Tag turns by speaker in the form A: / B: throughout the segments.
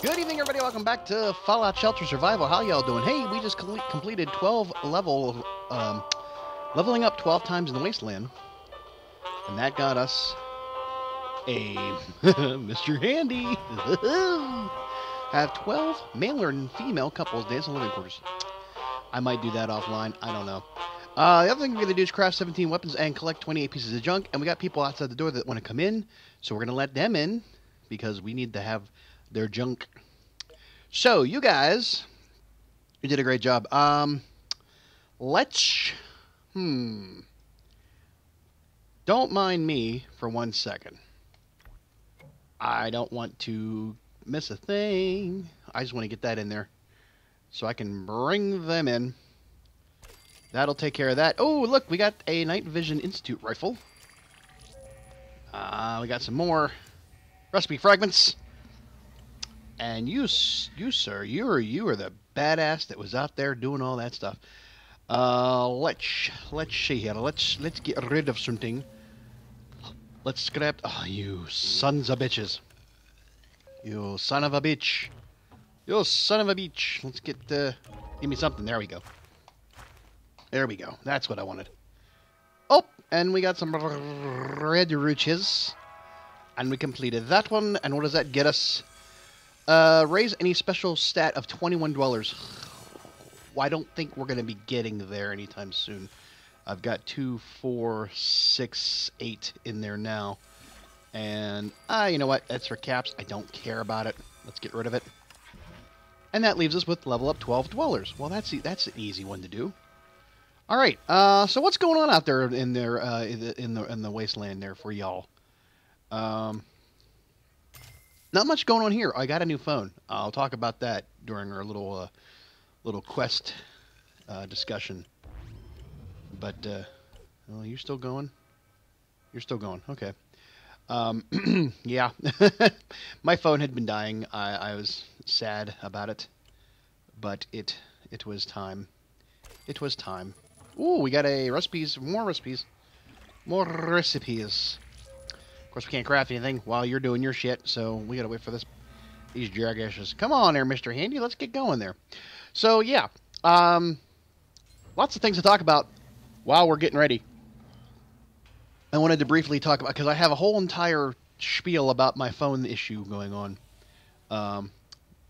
A: Good evening, everybody. Welcome back to Fallout Shelter Survival. How y'all doing? Hey, we just completed 12 leveling up 12 times in the Wasteland, and that got us a Mr. Handy. Have 12 male and female couples dance in living quarters. I might do that offline. I don't know. The other thing we're going to do is craft 17 weapons and collect 28 pieces of junk, and we got people outside the door that want to come in, so we're going to let them in because we need to have their junk. So, you guys, you did a great job. Don't mind me for 1 second. I don't want to miss a thing. I just want to get that in there so I can bring them in. That'll take care of that. Oh, look, we got a Night Vision Institute rifle. We got some more recipe fragments. And you sir, you are the badass that was out there doing all that stuff. Let's see here. Let's get rid of something. Let's scrap. Oh, you sons of bitches! You son of a bitch! You son of a bitch! Let's get give me something. There we go. There we go. That's what I wanted. Oh, and we got some red roaches, and we completed that one. And what does that get us? Raise any special stat of 21 dwellers. Well, I don't think we're going to be getting there anytime soon. I've got 2, 4, 6, 8 in there now. And, you know what? That's for caps. I don't care about it. Let's get rid of it. And that leaves us with level up 12 dwellers. Well, that's an easy one to do. All right. So what's going on out there in there in the wasteland there for y'all? Not much going on here. I got a new phone. I'll talk about that during our little quest discussion. But well, you're still going? You're still going. Okay. Yeah. My phone had been dying. I was sad about it, but it was time. It was time. Ooh, we got more recipes. More recipes. Of course, we can't craft anything while you're doing your shit, so we gotta wait for these jackasses. Come on there, Mr. Handy. Let's get going there. So, yeah. Lots of things to talk about while we're getting ready. I wanted to briefly talk about, because I have a whole entire spiel about my phone issue going on.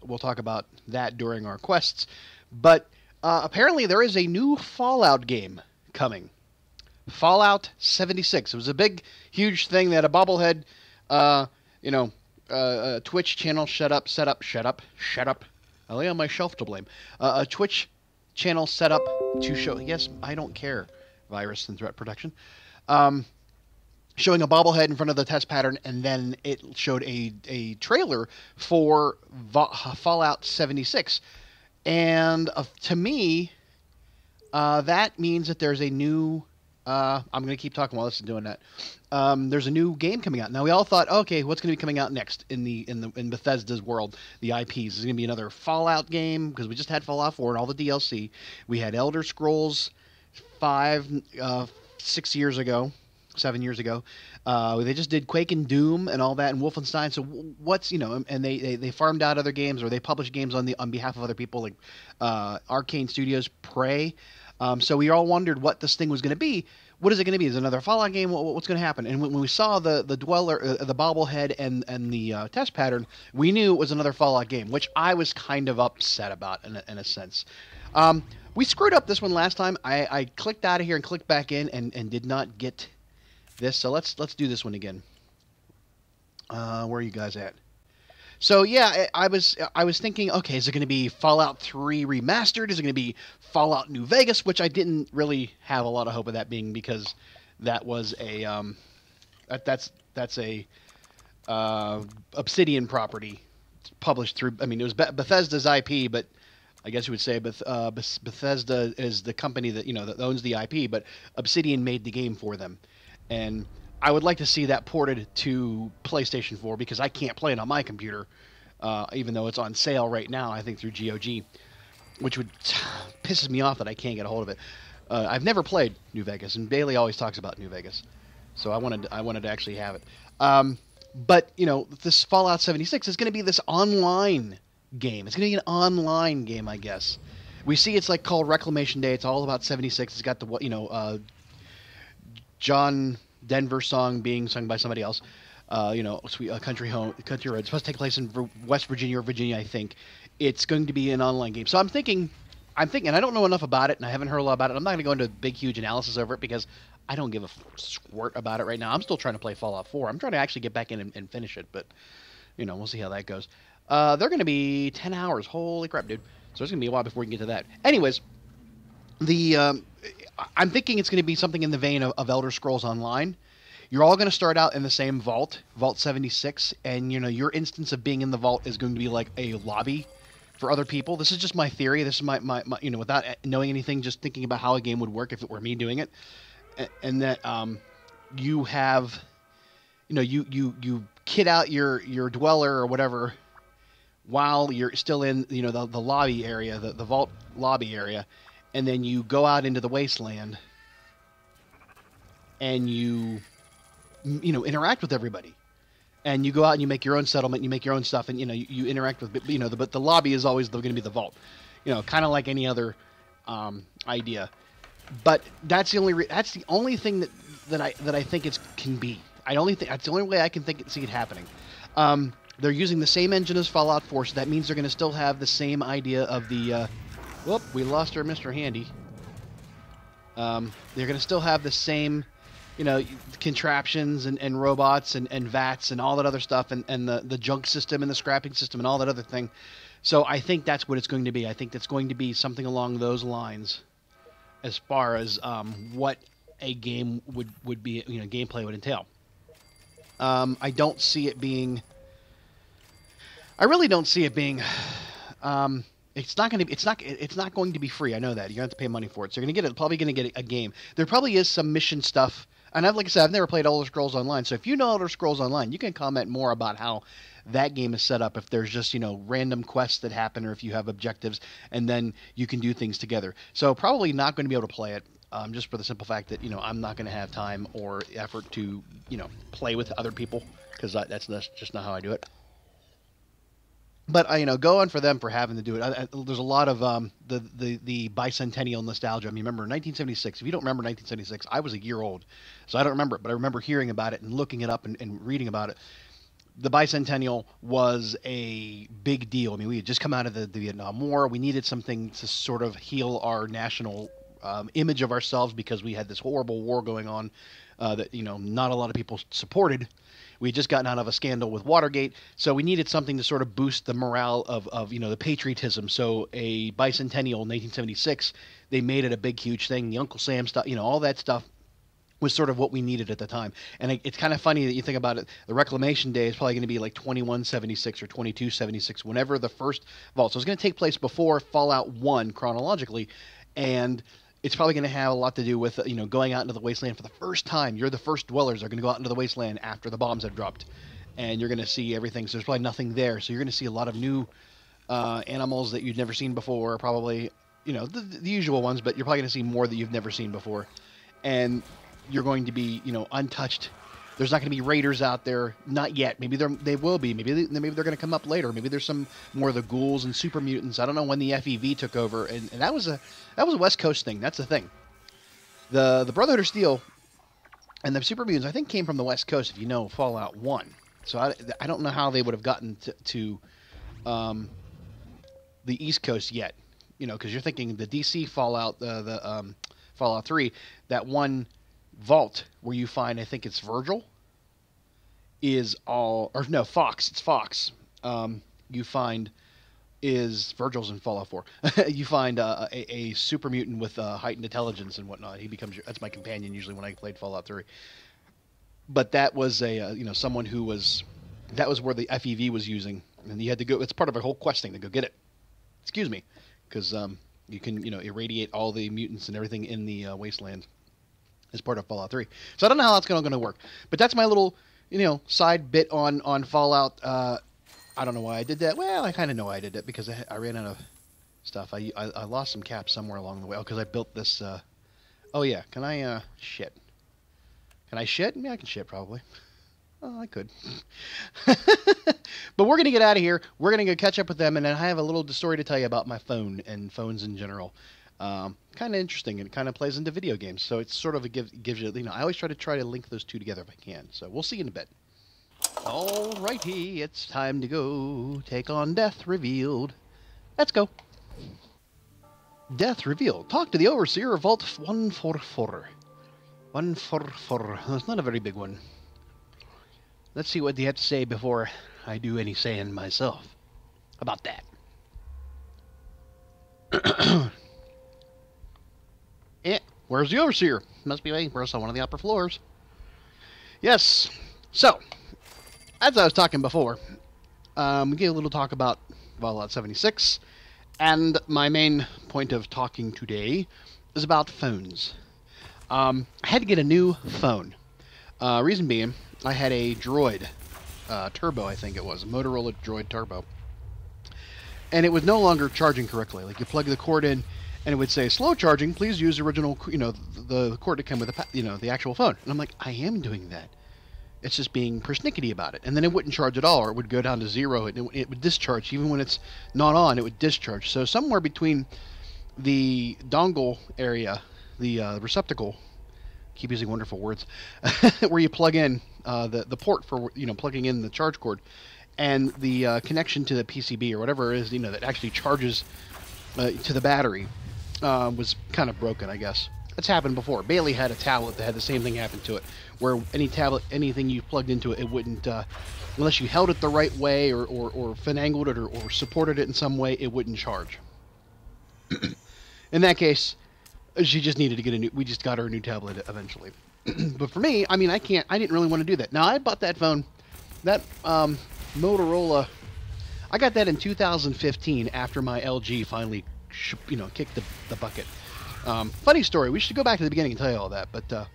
A: We'll talk about that during our quests. But apparently there is a new Fallout game coming. Fallout 76. It was a big, huge thing. They had a bobblehead, Twitch channel set up. I lay on my shelf to blame. A Twitch channel set up to show, yes, I don't care, virus and threat protection. Showing a bobblehead in front of the test pattern, and then it showed a trailer for Fallout 76. And to me, that means that there's a new... I'm going to keep talking while this is doing that. There's a new game coming out. Now, we all thought, okay, what's going to be coming out next in Bethesda's world, the IPs? Is it going to be another Fallout game? Because we just had Fallout 4 and all the DLC. We had Elder Scrolls 5 7 years ago. They just did Quake and Doom and all that, and Wolfenstein. So what's, and they farmed out other games, or they published games on behalf of other people, like Arcane Studios, Prey. So we all wondered what this thing was going to be. What is it going to be? Is it another Fallout game? What's going to happen? And when we saw the dweller, the bobblehead, and the test pattern, we knew it was another Fallout game, which I was kind of upset about in a sense. We screwed up this one last time. I clicked out of here and clicked back in and did not get this. So let's do this one again. Where are you guys at? So yeah, I was thinking, okay, is it going to be Fallout 3 Remastered? Is it going to be Fallout New Vegas? Which I didn't really have a lot of hope of that being, because that was a that's a Obsidian property published through. I mean, it was Bethesda's IP, but I guess you would say Bethesda is the company that that owns the IP, but Obsidian made the game for them, and I would like to see that ported to PlayStation 4, because I can't play it on my computer, even though it's on sale right now, I think, through GOG, which pisses me off that I can't get a hold of it. I've never played New Vegas, and Bailey always talks about New Vegas, so I wanted to actually have it. But, you know, this Fallout 76 is going to be this online game. It's going to be an online game, I guess. We see it's like called Reclamation Day. It's all about 76. It's got the, you know, John Denver song being sung by somebody else. You know, sweet country road. It's supposed to take place in West Virginia or Virginia, I think. It's going to be an online game. So I'm thinking, I don't know enough about it, and I haven't heard a lot about it. I'm not going to go into a big, huge analysis over it because I don't give a squirt about it right now. I'm still trying to play Fallout 4. I'm trying to actually get back in and finish it, but, you know, we'll see how that goes. They're going to be 10 hours. Holy crap, dude. So it's going to be a while before we can get to that. Anyways, I'm thinking it's going to be something in the vein of Elder Scrolls Online. You're all going to start out in the same vault, Vault 76, and, you know, your instance of being in the vault is going to be like a lobby for other people. This is just my theory. This is my you know, without knowing anything, just thinking about how a game would work if it were me doing it. And that you have, you know, you kit out your dweller or whatever while you're still in, you know, the lobby area, the vault lobby area, and then you go out into the wasteland and you know, interact with everybody. And you go out and you make your own settlement, you make your own stuff, and, you know, you interact with, you know, but the lobby is always going to be the vault, you know, kind of like any other idea. But that's the only thing that I think it can be. That's the only way I can see it happening. They're using the same engine as Fallout 4, so that means they're going to still have the same idea of the. Whoop, we lost our Mr. Handy. They're going to still have the same, you know, contraptions and robots and vats and all that other stuff and the junk system and the scrapping system and all that other thing. So I think that's what it's going to be. I think that's going to be something along those lines as far as what a game would be, you know, gameplay would entail. I don't see it being... I really don't see it being... It's not going to be free. I know that. You're going to have to pay money for it. So you're probably going to get a game. There probably is some mission stuff. And like I said, I've never played Elder Scrolls Online. So if you know Elder Scrolls Online, you can comment more about how that game is set up. If there's just, you know, random quests that happen, or if you have objectives, and then you can do things together. So probably not going to be able to play it, just for the simple fact that, you know, I'm not going to have time or effort to, you know, play with other people, because that's just not how I do it. But, you know, go on for them for having to do it. There's a lot of the bicentennial nostalgia. I mean, remember 1976. If you don't remember 1976, I was a year old, so I don't remember it. But I remember hearing about it and looking it up and reading about it. The bicentennial was a big deal. I mean, we had just come out of the Vietnam War. We needed something to sort of heal our national image of ourselves, because we had this horrible war going on that, you know, not a lot of people supported. We had just gotten out of a scandal with Watergate, so we needed something to sort of boost the morale of you know, the patriotism. So a bicentennial in 1976, they made it a big, huge thing. The Uncle Sam stuff, you know, all that stuff was sort of what we needed at the time. And it's kind of funny that you think about it. The Reclamation Day is probably going to be like 2176 or 2276, whenever the first vault. So it's going to take place before Fallout 1 chronologically, and it's probably going to have a lot to do with, you know, going out into the wasteland for the first time. You're the first dwellers are going to go out into the wasteland after the bombs have dropped, and you're going to see everything. So there's probably nothing there. So you're going to see a lot of new animals that you've never seen before. Probably, you know, the usual ones, but you're probably going to see more that you've never seen before. And you're going to be, you know, untouched. There's not going to be raiders out there, not yet. Maybe they will be. Maybe they're going to come up later. Maybe there's some more of the ghouls and super mutants. I don't know when the FEV took over, and that was a West Coast thing. That's the thing. The Brotherhood of Steel and the super mutants, I think, came from the West Coast. If you know Fallout 1, so I don't know how they would have gotten to the East Coast yet. You know, because you're thinking the DC Fallout, the Fallout 3, that one vault where you find, I think it's Virgil, is all, or no, Fox. It's Fox. You find is Virgil's in Fallout 4. You find a super mutant with heightened intelligence and whatnot. He becomes that's my companion usually when I played Fallout 3. But that was a you know, someone who was, that was where the FEV was using, and you had to go. It's part of a whole quest thing to go get it. Excuse me, because you can, you know, irradiate all the mutants and everything in the wasteland as part of Fallout 3. So I don't know how that's going to work. But that's my little, you know, side bit on Fallout. I don't know why I did that. Well, I kind of know why I did it, because I ran out of stuff. I lost some caps somewhere along the way. Oh, because I built this... oh, yeah. Can I shit? Can I shit? Yeah, I can shit, probably. Oh, I could. But we're going to get out of here. We're going to go catch up with them, and then I have a little story to tell you about my phone and phones in general. Kind of interesting, and it kind of plays into video games. So it's sort of gives you, I always try to link those two together if I can. So we'll see you in a bit. Alrighty, it's time to go take on Death Revealed. Let's go. Death Revealed. Talk to the Overseer of Vault 144. 144. That's not a very big one. Let's see what they have to say before I do any saying myself about that. Where's the Overseer? Must be waiting for us on one of the upper floors. Yes. So, as I was talking before, we gave a little talk about Fallout 76, and my main point of talking today is about phones. I had to get a new phone. Reason being, I had a Droid Turbo, I think it was, a Motorola Droid Turbo, and it was no longer charging correctly. Like, you plug the cord in, and it would say, slow charging, please use the original, the cord that came with the actual phone. And I'm like, I am doing that. It's just being persnickety about it. And then it wouldn't charge at all, or it would go down to 0, and it would discharge. Even when it's not on, it would discharge. So somewhere between the dongle area, the receptacle, keep using wonderful words, where you plug in the port for plugging in the charge cord, and the connection to the PCB or whatever it is that actually charges to the battery, was kind of broken, I guess. That's happened before. Bailey had a tablet that had the same thing happen to it, where anything you plugged into it, it wouldn't, unless you held it the right way or finangled it or supported it in some way, it wouldn't charge. In that case, she just needed to get we just got her a new tablet eventually. But for me, I didn't really want to do that. Now, I bought that phone, that Motorola, I got that in 2015 after my LG finally, kicked the bucket. Funny story, we should go back to the beginning and tell you all that, but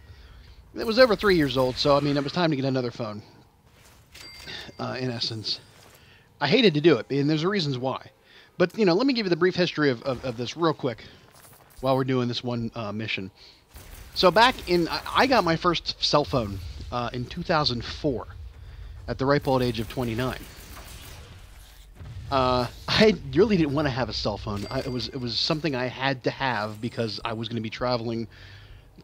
A: it was over 3 years old, so it was time to get another phone, in essence. I hated to do it, and there's reasons why. But, let me give you the brief history of this real quick while we're doing this one mission. So back in, I got my first cell phone in 2004 at the ripe old age of 29. I really didn't want to have a cell phone. It was something I had to have because I was going to be traveling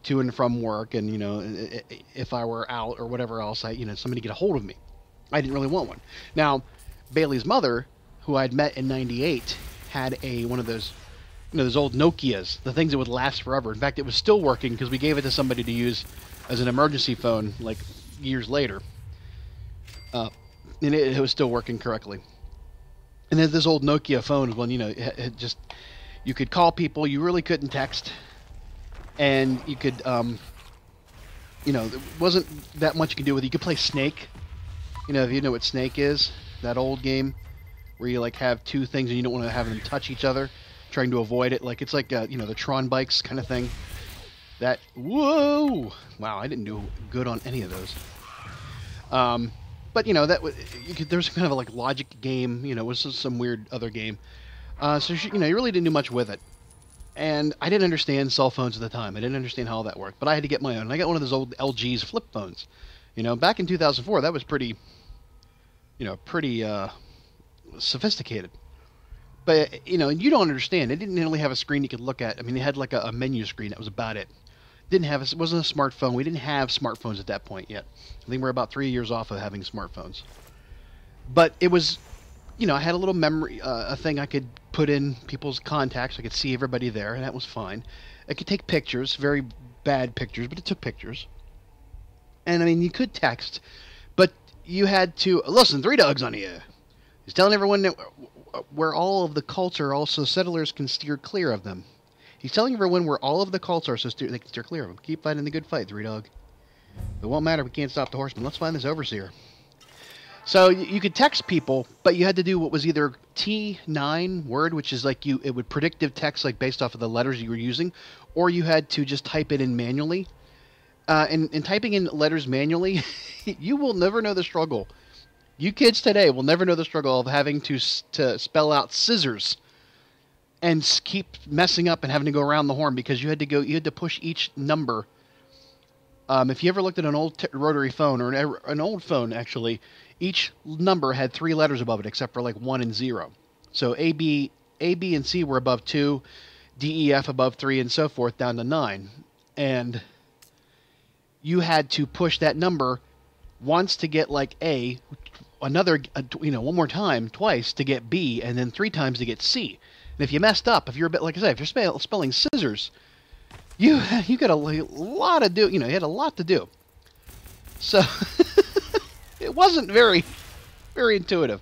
A: to and from work, and if I were out or whatever else, somebody get a hold of me. I didn't really want one. Now, Bailey's mother, who I'd met in '98, had one of those, those old Nokias, the things that would last forever. In fact, it was still working because we gave it to somebody to use as an emergency phone, like years later, and it was still working correctly. And then this old Nokia phone, well, it just, you could call people, you really couldn't text, and you could, there wasn't that much you could do with it. You could play Snake, if you know what Snake is, that old game where you have two things and you don't want to have them touch each other, trying to avoid it. Like, it's like, the Tron bikes kind of thing. That, whoa! Wow, I didn't do good on any of those. But there was kind of a logic game. It was just some weird other game. So you really didn't do much with it. And I didn't understand cell phones at the time. I didn't understand how all that worked. But I had to get my own. And I got one of those old LG's flip phones. Back in 2004, that was pretty sophisticated. But you don't understand. It didn't really have a screen you could look at. It had a menu screen. That was about it. It wasn't a smartphone. We didn't have smartphones at that point yet. I think we're about 3 years off of having smartphones. But it was, I had a little memory, a thing I could put in people's contacts. I could see everybody there, and that was fine. I could take pictures, very bad pictures, but it took pictures. And you could text, but you had to listen. 3 dogs on here. He's telling everyone that where all of the cults are, also settlers can steer clear of them. He's telling everyone where all of the cults are, so they can steer clear of them. Keep fighting the good fight, 3 dog. It won't matter. We can't stop the horsemen. Let's find this overseer. So you could text people, but you had to do what was either T9 word, which is it would predictive text based off of the letters you were using, or you had to just type it in manually. And typing in letters manually, you will never know the struggle. You kids today will never know the struggle of having to spell out scissors and keep messing up and having to go around the horn because you had to push each number If you ever looked at an old rotary phone or an old phone, actually, each number had 3 letters above it, except for like 1 and 0. So A, B, and C were above 2, D, E, F above 3, and so forth down to 9. And you had to push that number once to get like A, another, one more time, twice to get B, and then 3 times to get C. And if you messed up, if you're a bit, like I said, if you're spelling scissors, you got a lot to do. You had a lot to do. So it wasn't very, very intuitive,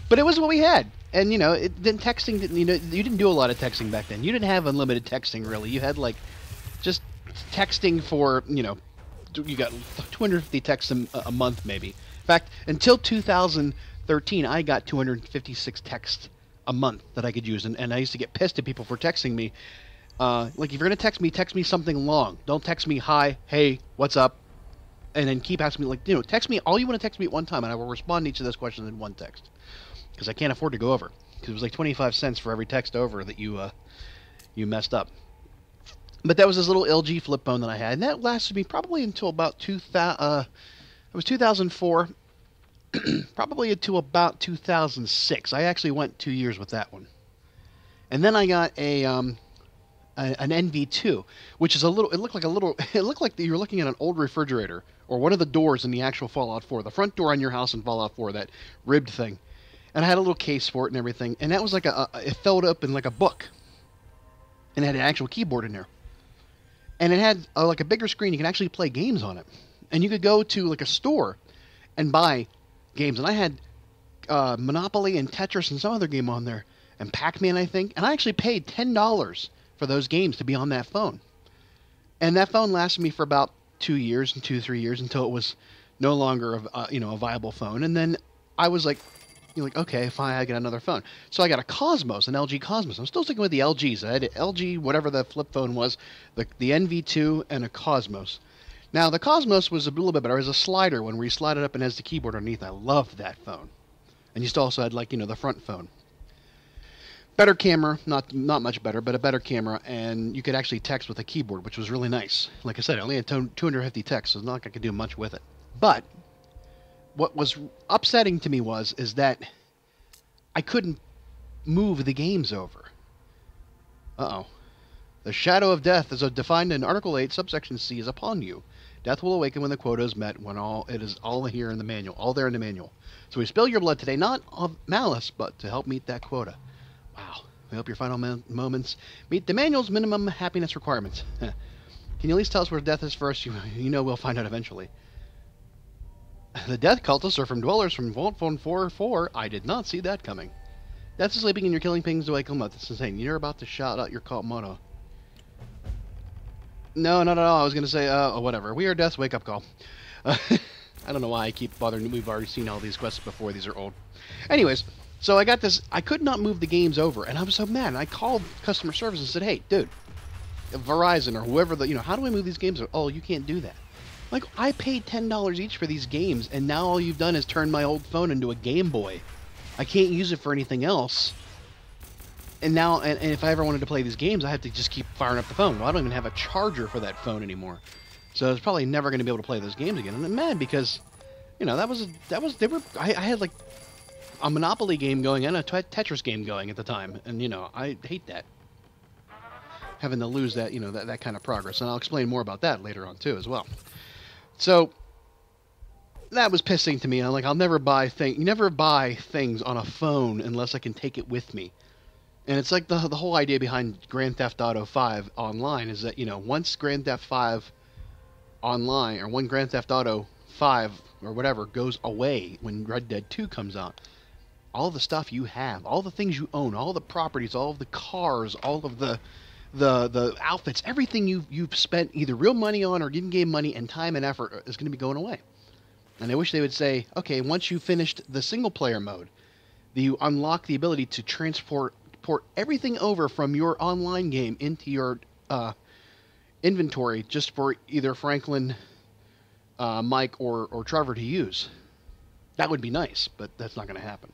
A: but it was what we had. And texting didn't. You didn't do a lot of texting back then. You didn't have unlimited texting really. You had like just texting for you got 250 texts a month maybe. In fact, until 2013, I got 256 texts a month that I could use, and I used to get pissed at people for texting me. Like if you're gonna text me something long. Don't text me hi, hey, what's up, and then keep asking me like text me all you want to text me at one time, and I will respond to each of those questions in one text because I can't afford to go over because it was like 25 cents for every text over that you messed up. But that was this little LG flip phone that I had, and that lasted me probably until about 2000. It was 2004, probably until about 2006. I actually went 2 years with that one, and then I got an NV2, which is a little. It looked like you were looking at an old refrigerator or one of the doors in the actual Fallout 4, the front door on your house in Fallout 4, that ribbed thing, and I had a little case for it and everything, and that was like it filled up in like a book, and it had an actual keyboard in there. And it had like a bigger screen. You can actually play games on it. And you could go to like a store and buy games. And I had Monopoly and Tetris and some other game on there. And Pac-Man, I think. And I actually paid $10 for those games to be on that phone. And that phone lasted me for about 2 years and 3 years until it was no longer a viable phone. And then I was like, okay, fine, I get another phone. So I got a Cosmos, an LG Cosmos. I'm still sticking with the LGs. I had an LG, whatever the flip phone was, the NV2, and a Cosmos. Now, the Cosmos was a little bit better. It was a slider one where you slide it up and has the keyboard underneath. I loved that phone. And you still also had, the front phone. Better camera, not much better, but a better camera, and you could actually text with a keyboard, which was really nice. Like I said, I only had 250 texts, so it's not like I could do much with it. But what was upsetting to me is that I couldn't move the games over. Uh-oh. The shadow of death, as defined in Article 8, subsection C, is upon you. Death will awaken when the quota is met, when it is all here in the manual, all there in the manual. So we spill your blood today, not of malice, but to help meet that quota. Wow. We hope your final moments meet the manual's minimum happiness requirements. Can you at least tell us where death is first? You know we'll find out eventually. The death cultists are from dwellers from Vault-Tec. I did not see that coming. Death is sleeping and you're killing things to wake him up. That's insane. You're about to shout out your cult motto. No. I was going to say, whatever. We are Death's wake-up call. I don't know why I keep bothering. We've already seen all these quests before. These are old. Anyways, so I got this. I could not move the games over, and I was so mad. And I called customer service and said, hey, dude, Verizon or whoever, how do I move these games over? Oh, you can't do that. Like, I paid $10 each for these games, and now all you've done is turn my old phone into a Game Boy. I can't use it for anything else. And now, and if I ever wanted to play these games, I have to just keep firing up the phone. Well, I don't even have a charger for that phone anymore. So I was probably never going to be able to play those games again. And I'm mad because, I had like a Monopoly game going and a Tetris game going at the time. And, I hate that. Having to lose that, that kind of progress. And I'll explain more about that later on, too, as well. So that was pissing to me. I'm like, I'll never buy things on a phone unless I can take it with me. And it's like the whole idea behind Grand Theft Auto 5 online is that, once Grand Theft 5 online, or when Grand Theft Auto 5 or whatever goes away when Red Dead 2 comes out, all the stuff you have, all the things you own, all the properties, all of the cars, all of the outfits, everything you've spent either real money on or in-game money and time and effort is going to be going away. And I wish they would say, okay, once you've finished the single-player mode, you unlock the ability to port everything over from your online game into your inventory just for either Franklin, Mike, or Trevor to use. That would be nice, but that's not going to happen.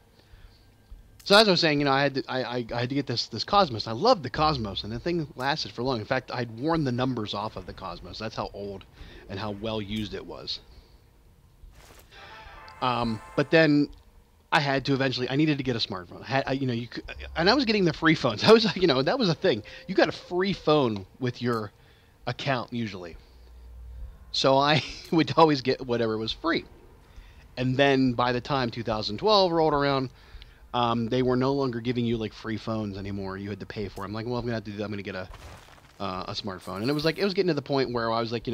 A: So as I was saying, I had to get this Cosmos. I loved the Cosmos, and the thing lasted for long. In fact, I'd worn the numbers off of the Cosmos. That's how old and how well used it was. But then I had to eventually. I needed to get a smartphone. And I was getting the free phones. I was like, that was a thing. You got a free phone with your account usually. So I would always get whatever was free. And then by the time 2012 rolled around, they were no longer giving you like free phones anymore. You had to pay for them. I'm like, well, I'm gonna have to do that. I'm gonna get a smartphone. And it was getting to the point where I was like,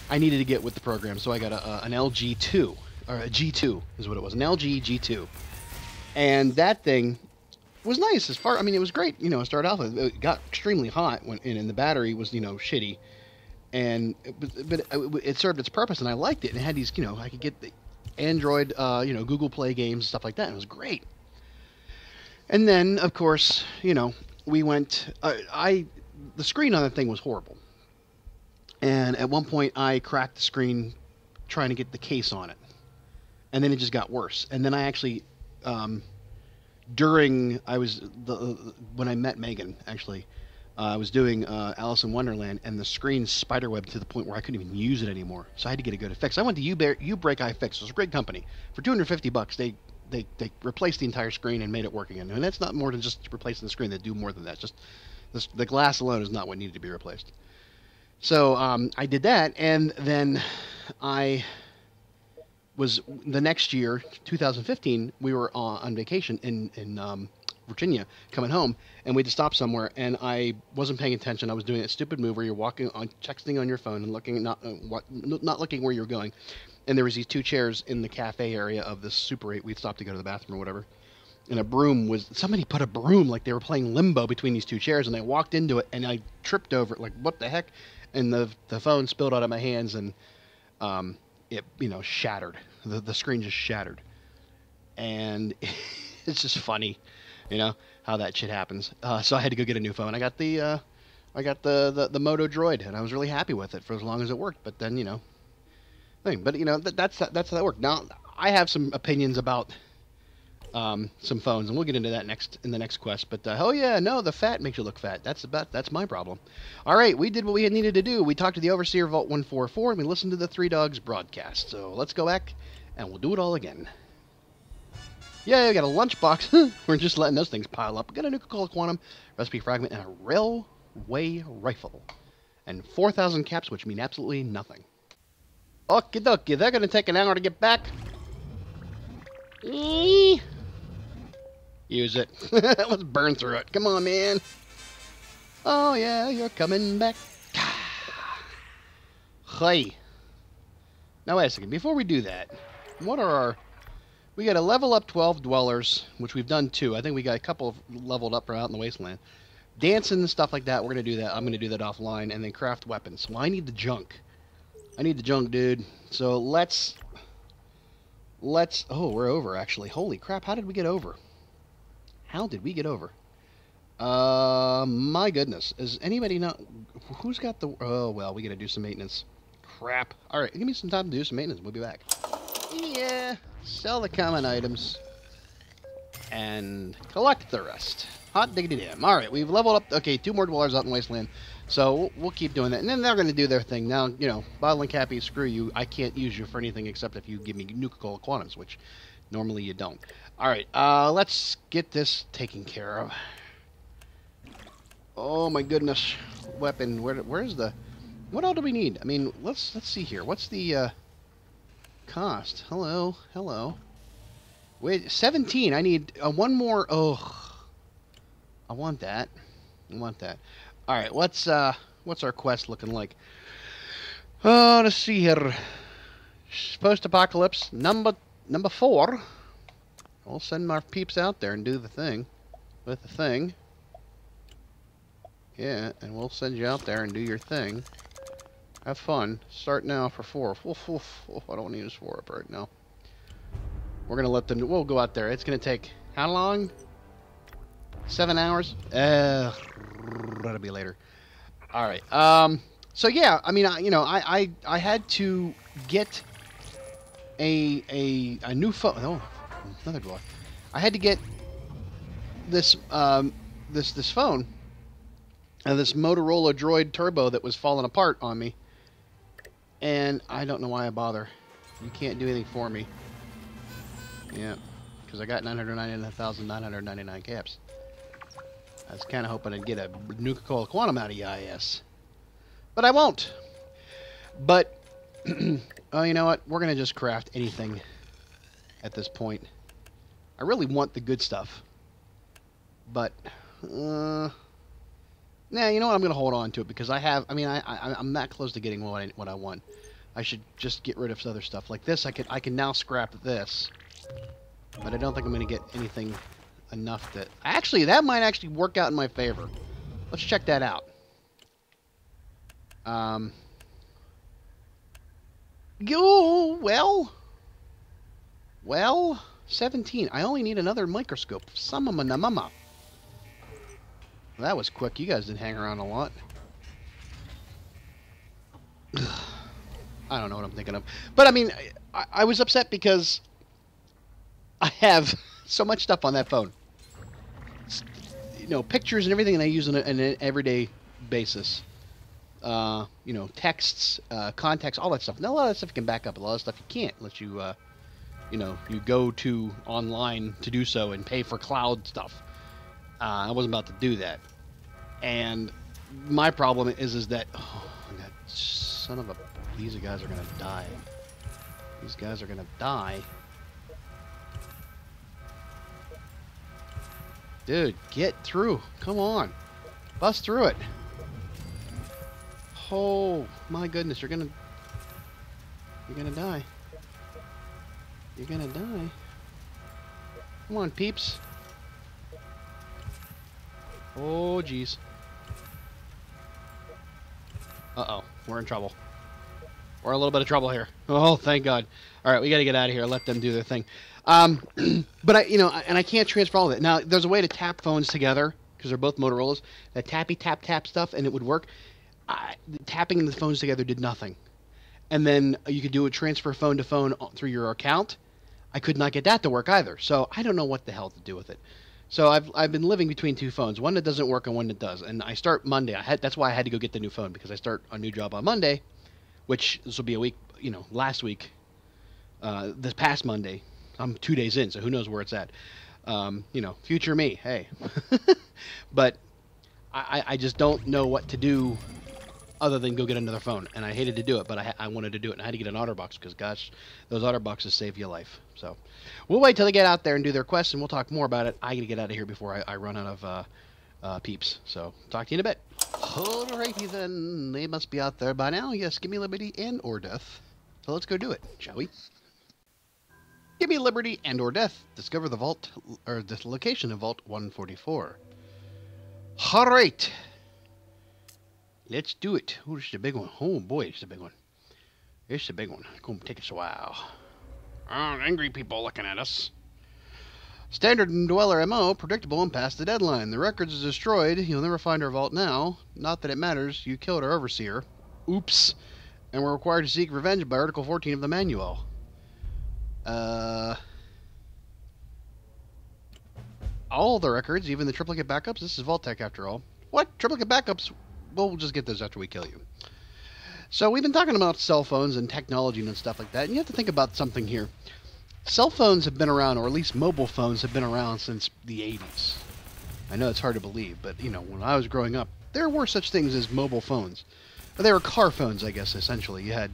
A: I needed to get with the program. So I got an LG 2. Or a G2 is what it was, an LG G2, and that thing was nice as far. I mean, it was great. It started off with, it got extremely hot and the battery was shitty, and but it served its purpose, and I liked it. And it had these, I could get the Android, Google Play games and stuff like that. And it was great. And then, of course, we went. The screen on that thing was horrible, and at one point I cracked the screen trying to get the case on it. And then it just got worse. And then I actually, when I met Megan, actually, I was doing Alice in Wonderland, and the screen spiderwebbed to the point where I couldn't even use it anymore. So I had to get a good fix. I went to U-Break iFix. It was a great company. For $250, they replaced the entire screen and made it work again. And that's not more than just replacing the screen. They do more than that. Just the glass alone is not what needed to be replaced. So I did that, and then was the next year, 2015, we were on vacation in Virginia, coming home, and we had to stop somewhere, and I wasn't paying attention. I was doing that stupid move where you're walking on, texting on your phone and looking, not looking where you're going. And there was these two chairs in the cafe area of this Super 8. We'd stopped to go to the bathroom or whatever. And somebody put a broom, like they were playing limbo between these two chairs, and I walked into it, and I tripped over it, like, what the heck? And the phone spilled out of my hands, and it shattered. The screen just shattered, and it's just funny, how that shit happens. So I had to go get a new phone. I got the Moto Droid, and I was really happy with it for as long as it worked. But then that's how that worked. Now I have some opinions about some phones, and we'll get into that in the next quest. But the fat makes you look fat. That's my problem. All right, we did what we needed to do. We talked to the overseer Vault 144, and we listened to the Three Dogs broadcast. So let's go back, and we'll do it all again. Yeah, we got a lunchbox. We're just letting those things pile up. We got a Nuka-Cola Quantum, recipe fragment, and a railway rifle, and 4,000 caps, which mean absolutely nothing. Okie dokie, they're gonna take an hour to get back. Use it. Let's burn through it. Come on, man. Oh, yeah, you're coming back. Hey. Now, wait a second. Before we do that, what are our... We got to level up 12 dwellers, which we've done 2. I think we got a couple leveled up out in the wasteland. Dancing and stuff like that, we're going to do that. I'm going to do that offline. And then craft weapons. Well, I need the junk. I need the junk, dude. So let's... Oh, we're over, actually. Holy crap, how did we get over? How did we get over? My goodness. Is anybody not... Who's got the... Oh, well, we got to do some maintenance. Crap. Alright, give me some time to do some maintenance. We'll be back. Yeah. Sell the common items. And collect the rest. Hot diggity damn. Alright, we've leveled up... Okay, 2 more dwellers out in the wasteland. So we'll keep doing that. And then they're going to do their thing. Now, Bottle and Cappy, screw you. I can't use you for anything except if you give me Nuka-Cola Quantums, which normally you don't. Alright, let's get this taken care of. Oh my goodness. Weapon. Where's the... What all do we need? I mean, let's see here. What's the cost? Hello. Wait, 17. I need one more... Oh. I want that. Alright, what's our quest looking like? Oh, let's see here. Post-apocalypse, number 4. We'll send our peeps out there and do the thing. With the thing. Yeah, and we'll send you out there and do your thing. Have fun. Start now for 4. I don't want to use 4 up right now. We're going to let them... We'll go out there. It's going to take... How long? 7 hours? That'll be later. All right. So yeah, I mean, I had to get a new phone. Oh, another block. I had to get this this phone and this Motorola Droid Turbo that was falling apart on me, and I don't know why I bother. You can't do anything for me. Yeah, because I got 999,999 caps. I was kind of hoping I'd get a Nuka-Cola Quantum out of EIS, but I won't. But oh, you know what? We're gonna just craft anything at this point. I really want the good stuff, but nah, you know what? I'm gonna hold on to it because I have. I mean, I'm that close to getting what I want. I should just get rid of other stuff like this. I can now scrap this, but I don't think I'm gonna get anything enough that actually that might actually work out in my favor. Let's check that out. Well, 17. I only need another microscope. Mama. That was quick. You guys didn't hang around a lot. I don't know what I'm thinking of. But, I mean, I was upset because I have so much stuff on that phone. You know, pictures and everything that I use on an everyday basis. You know, texts, contacts, all that stuff. Now, a lot of that stuff you can back up. A lot of stuff you can't unless you, you know, you go to online to do so and pay for cloud stuff. I wasn't about to do that. And my problem is that, oh, that son of a, these guys are going to die. These guys are going to die. Dude, get through. Come on. Bust through it. Oh, my goodness. You're going to die. You're going to die. Come on, peeps. Oh, jeez. Uh-oh. We're in trouble. We're in a little bit of trouble here. Oh, thank God. All right, we got to get out of here. Let them do their thing. But you know, and I can't transfer all of it. Now, there's a way to tap phones together because they're both Motorola's. That tappy tap tap stuff, and it would work. Tapping the phones together did nothing. And then you could do a transfer phone to phone through your account. I could not get that to work either. So I don't know what the hell to do with it. So I've been living between two phones, one that doesn't work and one that does. And I start Monday. That's why I had to go get the new phone because I start a new job on Monday, which this will be a week. You know, last week, this past Monday. I'm 2 days in, so who knows where it's at. You know, future me, hey. But I just don't know what to do other than go get another phone. And I hated to do it, but I wanted to do it. And I had to get an OtterBox because, gosh, those OtterBoxes save your life. So we'll wait till they get out there and do their quest, and we'll talk more about it. I got to get out of here before I run out of peeps. So talk to you in a bit. Alrighty then. They must be out there by now. Yes, give me liberty and or death. So let's go do it, shall we? Give me liberty and or death. Discover the vault, or the location of Vault 144. All right. Let's do it. Oh, this is a big one. Oh, boy, it's a big one. It's a big one. It's going to take us a while. Angry people looking at us. Standard Dweller MO, predictable and past the deadline. The records is destroyed. You'll never find our vault now. Not that it matters. You killed our overseer. Oops. And we're required to seek revenge by Article 14 of the manual. All the records, even the triplicate backups. This is Vault-Tec after all. What? Triplicate backups? Well, we'll just get those after we kill you. So we've been talking about cell phones and technology and stuff like that, and you have to think about something here. Cell phones have been around, or at least mobile phones have been around since the 80s. I know it's hard to believe, but, you know, when I was growing up, there were such things as mobile phones. They were car phones, I guess, essentially. You had,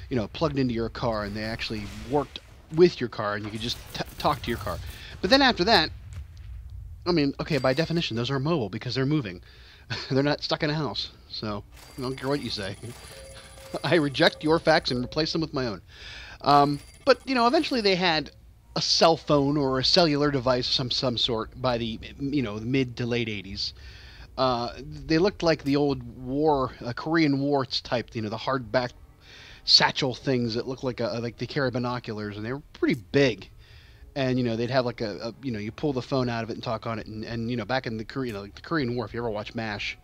A: you know, plugged into your car, and they actually worked with your car, and you could just talk to your car. But then after that, I mean, okay, by definition, those are mobile because they're moving. They're not stuck in a house. So, I don't care what you say. I reject your facts and replace them with my own. But, you know, eventually they had a cell phone or a cellular device of some sort by the, you know, mid to late 80s. They looked like the old Korean War type, you know, the hardback satchel things that looked like they carry binoculars, and they were pretty big. And, you know, they'd have like you know, you pull the phone out of it and talk on it. And you know, back in the Korean, like the Korean War, if you ever watch MASH,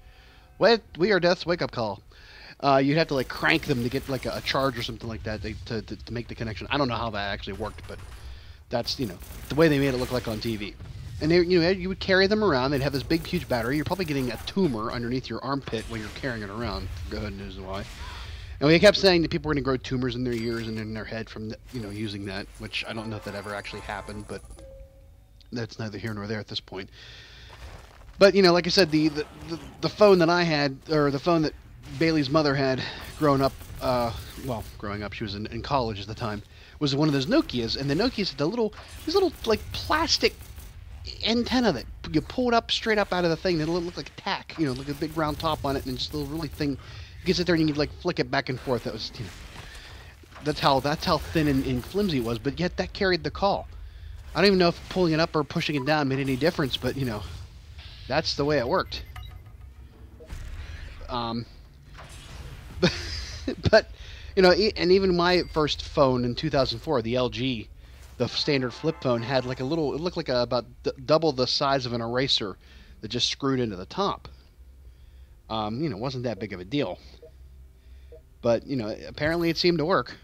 A: We Are Death's wake-up call. You'd have to like crank them to get like a charge or something like that to make the connection. I don't know how that actually worked, but that's, you know, the way they made it look like on TV. And they, you would carry them around. They'd have this big, huge battery. You're probably getting a tumor underneath your armpit when you're carrying it around. God knows why. And we kept saying that people were going to grow tumors in their ears and in their head from, using that, which I don't know if that ever actually happened, but that's neither here nor there at this point. But, like I said, the phone that I had, or the phone that Bailey's mother had growing up, she was in college at the time, was one of those Nokias, and the Nokias had these little, like, plastic antenna that you pull it up straight up out of the thing. It'll look like a tack, like a big round top on it, and just a little really thing. You can sit there and you can, like, flick it back and forth. That was, that's how thin and flimsy it was, but yet that carried the call. I don't even know if pulling it up or pushing it down made any difference, but, that's the way it worked. But, and even my first phone in 2004, the LG, the standard flip phone, had like it looked like about double the size of an eraser that just screwed into the top. It wasn't that big of a deal. But, apparently it seemed to work.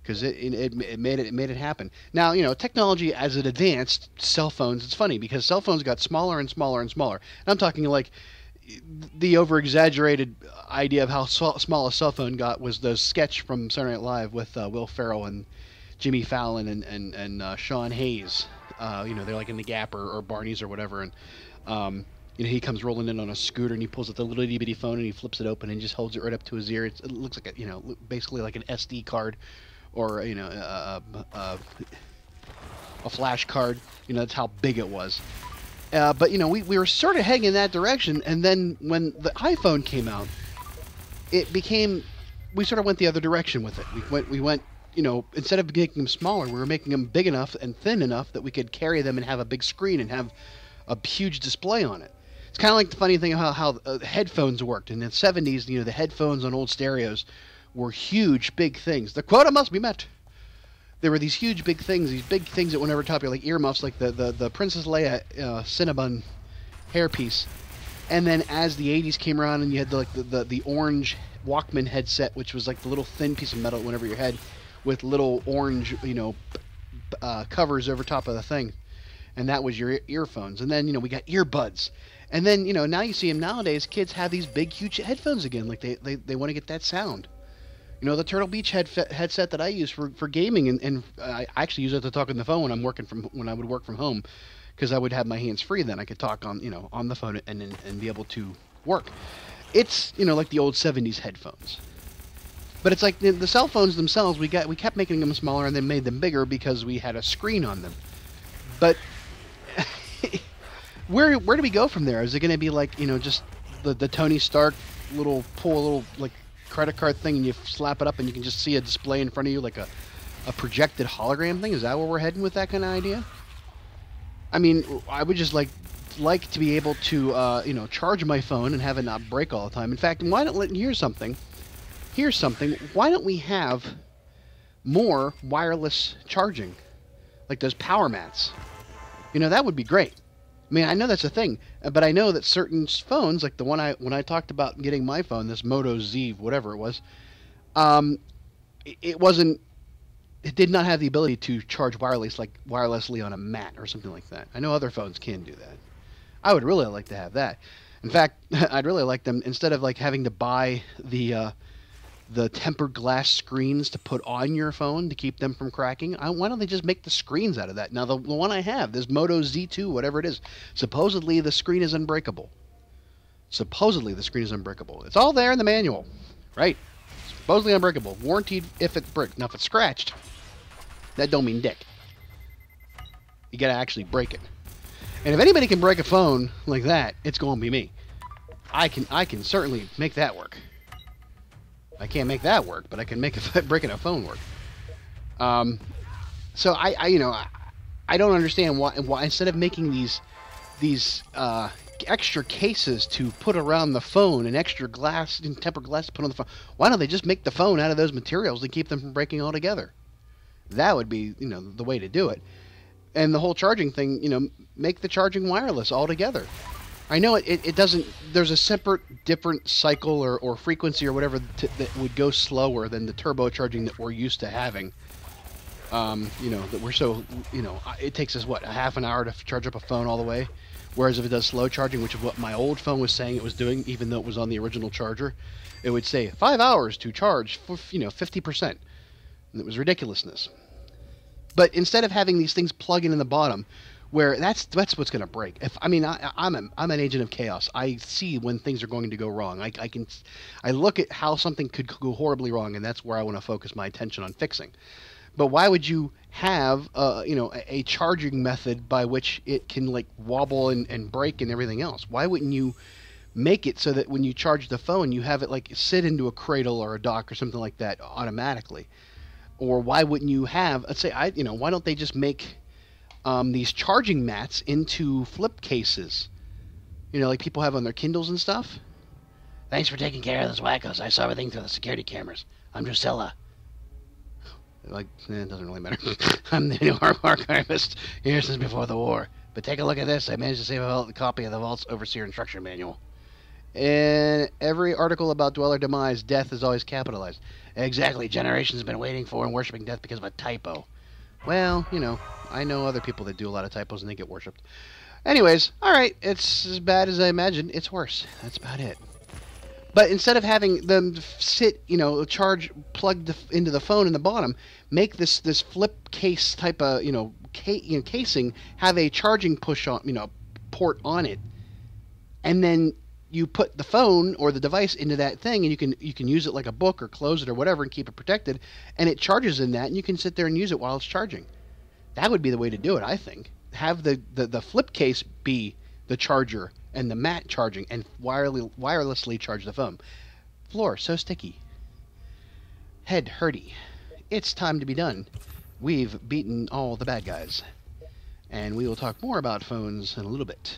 A: Because it made it happen. Now, technology as it advanced, cell phones, it's funny because cell phones got smaller and smaller and smaller. And I'm talking like the over-exaggerated idea of how small a cell phone got was the sketch from Saturday Night Live with Will Ferrell and Jimmy Fallon and Sean Hayes. They're like in the Gap or Barney's or whatever. And, he comes rolling in on a scooter and he pulls out the little itty-bitty phone and he flips it open and just holds it right up to his ear. It looks like basically like an SD card. Or a flash card. That's how big it was. But we were sort of heading in that direction, and then when the iPhone came out, we sort of went the other direction with it. We went instead of making them smaller, we were making them big enough and thin enough that we could carry them and have a big screen and have a huge display on it. It's kind of like the funny thing of how headphones worked in the 70s. The headphones on old stereos were huge, big things. The quota must be met. There were these huge, big things, that went over top of you, like earmuffs, like the Princess Leia Cinnabon hairpiece. And then as the 80s came around and you had the orange Walkman headset, which was like the little thin piece of metal that went over your head with little orange, covers over top of the thing. And that was your earphones. And then, we got earbuds. And then, now you see them nowadays, kids have these big, huge headphones again. Like they want to get that sound. The Turtle Beach headset that I use for gaming, and I actually use it to talk on the phone when I would work from home, because I would have my hands free. Then I could talk on the phone and be able to work. It's like the old 70s headphones, but it's like the cell phones themselves. We kept making them smaller and then made them bigger because we had a screen on them. But where do we go from there? Is it going to be like just the Tony Stark pull a little like credit card thing and you slap it up and you can just see a display in front of you like a projected hologram thing? Is that where we're heading with that kind of idea? I mean, I would just like to be able to charge my phone and have it not break all the time. In fact, here's something. Why don't we have more wireless charging, like those power mats? That would be great. I mean, I know that's a thing, but I know that certain phones, like the one when I talked about getting my phone, this Moto Z, whatever it was, it did not have the ability to charge wirelessly on a mat or something like that. I know other phones can do that. I would really like to have that. In fact, I'd really like them, instead of like having to buy the tempered glass screens to put on your phone to keep them from cracking, why don't they just make the screens out of that? Now, the one I have, this Moto Z2, whatever it is, supposedly the screen is unbreakable. It's all there in the manual, right? Supposedly unbreakable. Warranted if it's bricked. Now, if it's scratched, that don't mean dick. You gotta actually break it. And if anybody can break a phone like that, it's going to be me. I can certainly make that work. I can't make that work, but I can make breaking a phone work. So I don't understand why instead of making these extra cases to put around the phone and extra glass and tempered glass to put on the phone, why don't they just make the phone out of those materials to keep them from breaking altogether? That would be the way to do it. And the whole charging thing, make the charging wireless altogether. I know it doesn't. There's a separate, different cycle or frequency or whatever that would go slower than the turbocharging that we're used to having. You know, that we're so, you know, it takes us, what, a half an hour to charge up a phone all the way? Whereas if it does slow charging, which is what my old phone was saying it was doing, even though it was on the original charger, it would say 5 hours to charge for, you know, 50%. And it was ridiculousness. But instead of having these things plug in the bottom, where that's what's going to break. If I mean, I'm an agent of chaos. I see when things are going to go wrong. I look at how something could go horribly wrong, and that's where I want to focus my attention on fixing. But why would you have you know, a charging method by which it can like wobble and break and everything else? Why wouldn't you make it so that when you charge the phone, you have it like sit into a cradle or a dock or something like that automatically? Or why wouldn't you have, let's say, you know, why don't they just make these charging mats into flip cases? You know, like people have on their Kindles and stuff. Thanks for taking care of those wackos. I saw everything through the security cameras. I'm Drusilla. Like, it doesn't really matter. I'm the new archivist here since before the war. But take a look at this. I managed to save a copy of the Vault's Overseer Instruction Manual. In every article about Dweller Demise, death is always capitalized. Exactly. Generations have been waiting for and worshipping death because of a typo. Well, you know, I know other people that do a lot of typos and they get worshipped. Anyways, alright, it's as bad as I imagined. It's worse. That's about it. But instead of having them sit, you know, charge plugged into the phone in the bottom, make this flip case type of, you know, casing have a charging push on, you know, port on it, and then you put the phone or the device into that thing, and you can use it like a book or close it or whatever and keep it protected, and it charges in that, and you can sit there and use it while it's charging. That would be the way to do it, I think. Have the flip case be the charger and the mat charging, and wirelessly charge the phone. Floor so sticky. Head hurty. It's time to be done. We've beaten all the bad guys. And we will talk more about phones in a little bit.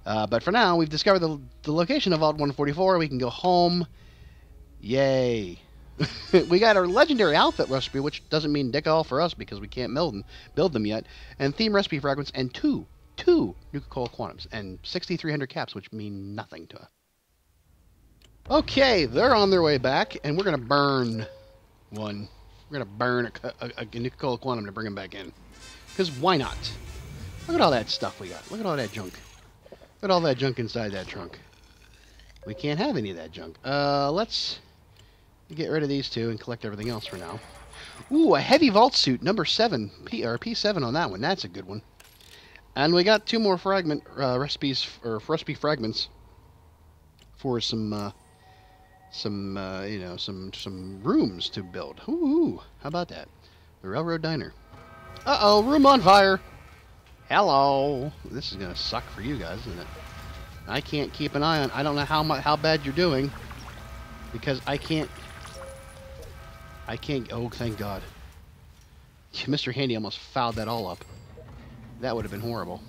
A: But for now, we've discovered the location of Vault 144. We can go home. Yay. We got our legendary outfit recipe, which doesn't mean dick all for us because we can't build them yet. And theme recipe fragments and two Nuka-Cola Quantums and 6,300 caps, which mean nothing to us. Okay, they're on their way back, and we're going to burn one. We're going to burn a Nuka-Cola Quantum to bring them back in. Because why not? Look at all that stuff we got. Look at all that junk. Look at all that junk inside that trunk. We can't have any of that junk. Let's get rid of these two and collect everything else for now. Ooh, a heavy vault suit, number 7. P7 on that one. That's a good one. And we got 2 more recipe fragments for some you know, some rooms to build. Ooh, how about that? The Railroad Diner. Uh-oh, room on fire. Hello. This is gonna suck for you guys, isn't it? I can't keep an eye on. I don't know how bad you're doing because I can't. Oh, thank God. Mr. Handy almost fouled that all up. That would have been horrible.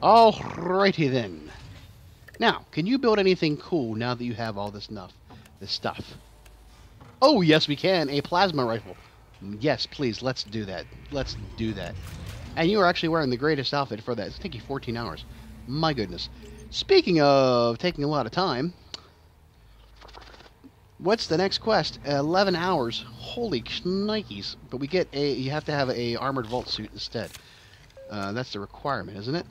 A: Alrighty then. Now, can you build anything cool now that you have all this stuff? Oh, yes, we can. A plasma rifle. Yes, please, let's do that. Let's do that. And you are actually wearing the greatest outfit for that. It's taking 14 hours. My goodness. Speaking of taking a lot of time, what's the next quest? 11 hours. Holy shnikes. But we get you have to have a armored vault suit instead. That's the requirement, isn't it?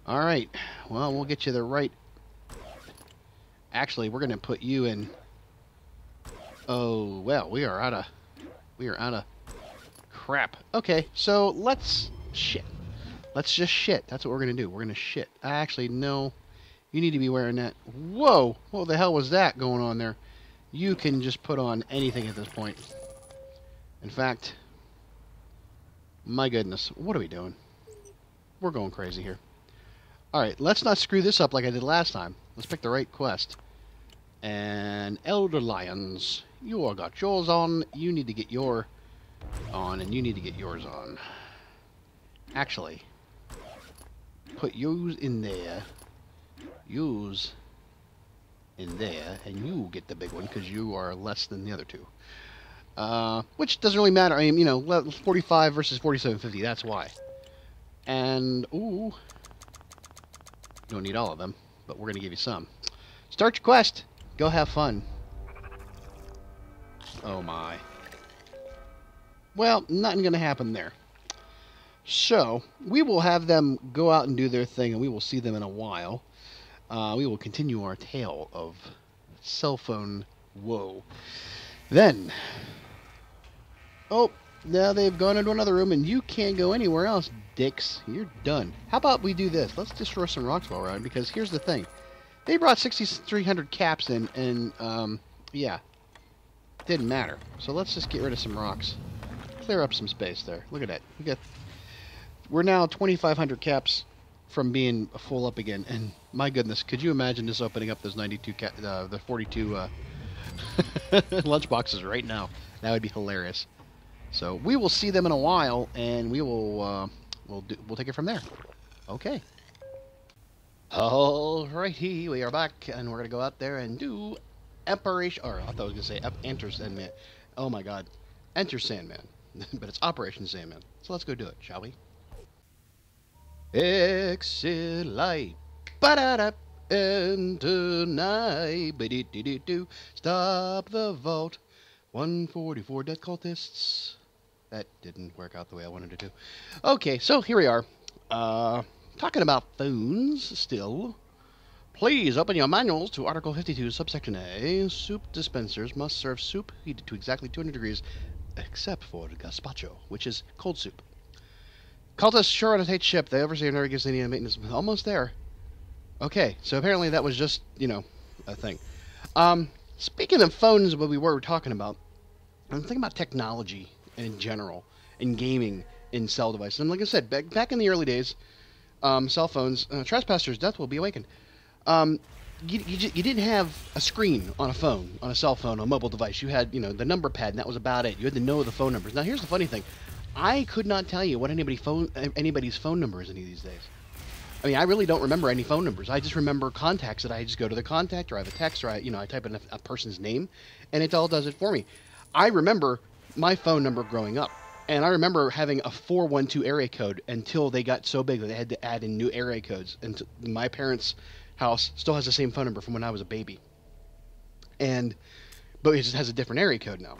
A: Alright. Well, we'll get you the right... Actually, we're going to put you in... Oh, well, we are out of crap. Okay, so let's shit. Let's just shit. That's what we're going to do. We're going to shit. Actually, no. You need to be wearing that. Whoa! What the hell was that going on there? You can just put on anything at this point. In fact... My goodness, what are we doing? We're going crazy here. Alright, let's not screw this up like I did last time. Let's pick the right quest. And Elder Lions, you all got yours on. You need to get your on, and you need to get yours on. Actually, put yours in there. Yours in there, and you get the big one because you are less than the other two. Which doesn't really matter. I mean, you know, 45 versus 47.50. That's why. And ooh, you don't need all of them, but we're gonna give you some. Start your quest. Go have fun. Oh my. Well, nothing going to happen there. So, we will have them go out and do their thing, and we will see them in a while. We will continue our tale of cell phone woe. Then, oh, now they've gone into another room, and you can't go anywhere else, dicks. You're done. How about we do this? Let's just throw some rocks while we're around, because here's the thing. They brought 6,300 caps in, and, yeah, didn't matter. So let's just get rid of some rocks. Clear up some space there. Look at that. We're now 2,500 caps from being full up again, and my goodness, could you imagine just opening up those 92 the 42 lunchboxes right now? That would be hilarious. So we will see them in a while, and we will we'll take it from there. Okay. Alrighty, we are back, and we're gonna go out there and do Operation. Or I thought I was gonna say Enter Sandman. Oh my God, Enter Sandman, but it's Operation Sandman. So let's go do it, shall we? Exit light. Ba-da-da. Enter night. Ba-dee-dee-dee-doo. Stop the vault. 144 death cultists. That didn't work out the way I wanted it to. Okay, so here we are. Talking about phones still. Please open your manuals to Article 52, Subsection A. Soup dispensers must serve soup heated to exactly 200 degrees, except for gazpacho, which is cold soup. Cultists sure on a tight ship. The overseer never gives any maintenance. Almost there. Okay, so apparently that was just, you know, a thing. Speaking of phones, what we were talking about, I'm thinking about technology in general, in gaming, in cell devices. And like I said, back in the early days, cell phones, trespassers' death will be awakened. You didn't have a screen on a phone, on a cell phone, on a mobile device. You had, you know, the number pad, and that was about it. You had to know the phone numbers. Now, here's the funny thing. I could not tell you what anybody's phone number is any of these days. I mean, I really don't remember any phone numbers. I just remember contacts that I just go to the contact, or I have a text, or I type in a person's name, and it all does it for me. I remember my phone number growing up, and I remember having a 412 area code until they got so big that they had to add in new area codes. And my parents' house still has the same phone number from when I was a baby, but it just has a different area code now.